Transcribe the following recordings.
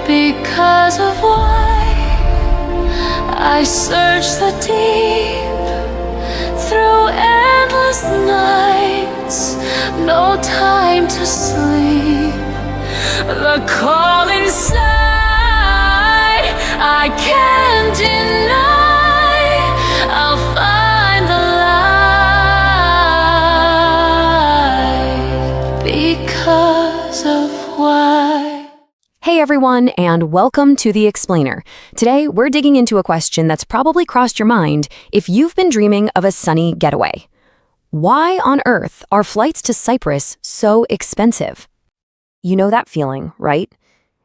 Because of why I search the deep through endless nights, no time to sleep. The call inside I can't deny. I'll find the light because of why. Hey everyone, and welcome to The Explainer. Today, we're digging into a question that's probably crossed your mind if you've been dreaming of a sunny getaway. Why on earth are flights to Cyprus so expensive? You know that feeling, right?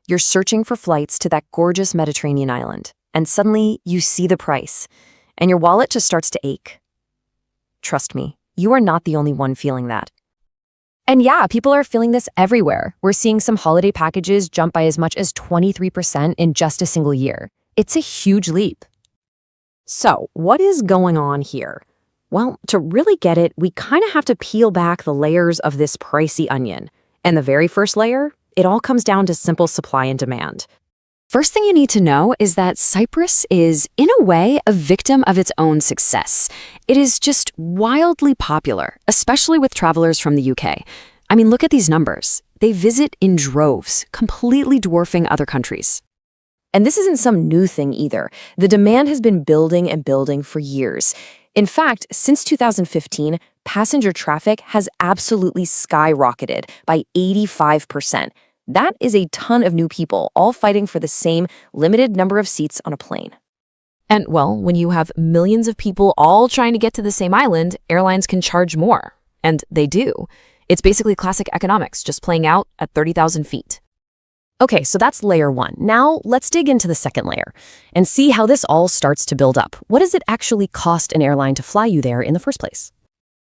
You're searching for flights to that gorgeous Mediterranean island, and suddenly you see the price, and your wallet just starts to ache. Trust me, you are not the only one feeling that. And yeah, people are feeling this everywhere. We're seeing some holiday packages jump by as much as 23% in just a single year. It's a huge leap. So, what is going on here? Well, to really get it, we kind of have to peel back the layers of this pricey onion. And the very first layer, it all comes down to simple supply and demand. First thing you need to know is that Cyprus is, in a way, a victim of its own success. It is just wildly popular, especially with travelers from the UK. I mean, look at these numbers. They visit in droves, completely dwarfing other countries. And this isn't some new thing either. The demand has been building and building for years. In fact, since 2015, passenger traffic has absolutely skyrocketed by 85%. That is a ton of new people, all fighting for the same limited number of seats on a plane. And, well, when you have millions of people all trying to get to the same island, airlines can charge more. And they do. It's basically classic economics, just playing out at 30,000 feet. Okay, so that's layer one. Now, let's dig into the second layer and see how this all starts to build up. What does it actually cost an airline to fly you there in the first place?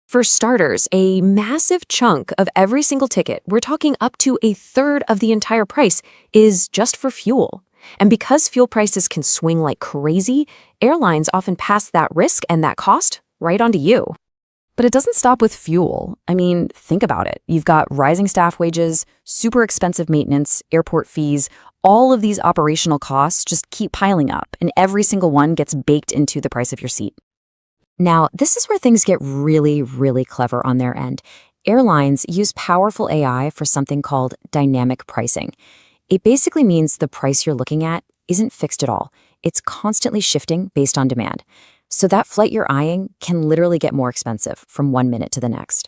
For starters, a massive chunk of every single ticket, we're talking up to a third of the entire price, is just for fuel. And because fuel prices can swing like crazy, airlines often pass that risk and that cost right onto you. But it doesn't stop with fuel. I mean, think about it. You've got rising staff wages, super expensive maintenance, airport fees. All of these operational costs just keep piling up, and every single one gets baked into the price of your seat. Now, this is where things get really, really clever on their end. Airlines use powerful AI for something called dynamic pricing. It basically means the price you're looking at isn't fixed at all. It's constantly shifting based on demand. So that flight you're eyeing can literally get more expensive from one minute to the next.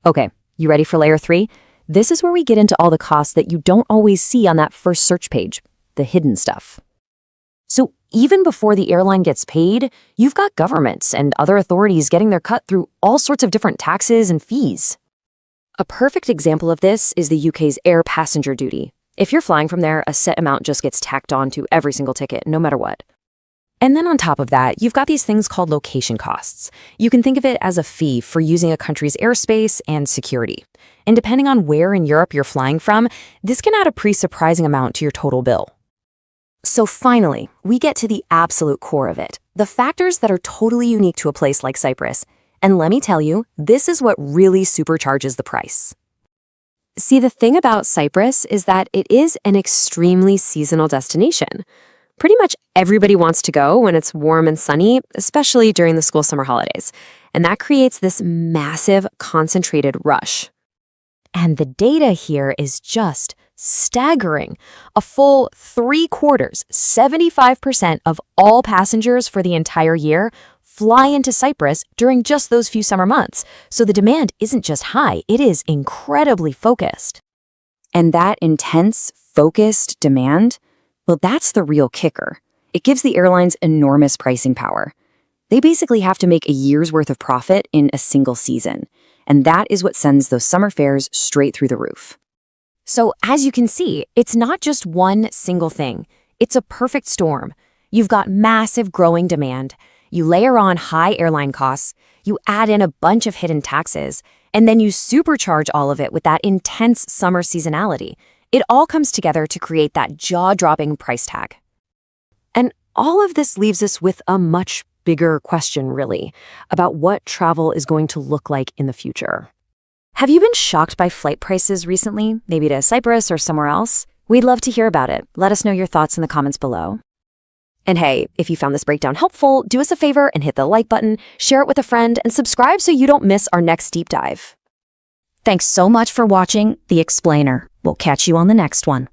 Okay, you ready for layer three? This is where we get into all the costs that you don't always see on that first search page, the hidden stuff. So even before the airline gets paid, you've got governments and other authorities getting their cut through all sorts of different taxes and fees. A perfect example of this is the UK's air passenger duty. If you're flying from there, a set amount just gets tacked on to every single ticket, no matter what. And then on top of that, you've got these things called location costs. You can think of it as a fee for using a country's airspace and security. And depending on where in Europe you're flying from, this can add a pretty surprising amount to your total bill. So finally, we get to the absolute core of it, the factors that are totally unique to a place like Cyprus. And let me tell you, this is what really supercharges the price. See, the thing about Cyprus is that it is an extremely seasonal destination. Pretty much everybody wants to go when it's warm and sunny, especially during the school summer holidays. And that creates this massive, concentrated rush. And the data here is just staggering. A full 3/4, 75% of all passengers for the entire year fly into Cyprus during just those few summer months. So the demand isn't just high, it is incredibly focused. And that intense, focused demand, well, that's the real kicker. It gives the airlines enormous pricing power. They basically have to make a year's worth of profit in a single season. And that is what sends those summer fares straight through the roof. So as you can see, it's not just one single thing. It's a perfect storm. You've got massive growing demand. You layer on high airline costs. You add in a bunch of hidden taxes. And then you supercharge all of it with that intense summer seasonality. It all comes together to create that jaw-dropping price tag. And all of this leaves us with a much bigger question, really, about what travel is going to look like in the future. Have you been shocked by flight prices recently, maybe to Cyprus or somewhere else? We'd love to hear about it. Let us know your thoughts in the comments below. And hey, if you found this breakdown helpful, do us a favor and hit the like button, share it with a friend, and subscribe so you don't miss our next deep dive. Thanks so much for watching The Explainer. We'll catch you on the next one.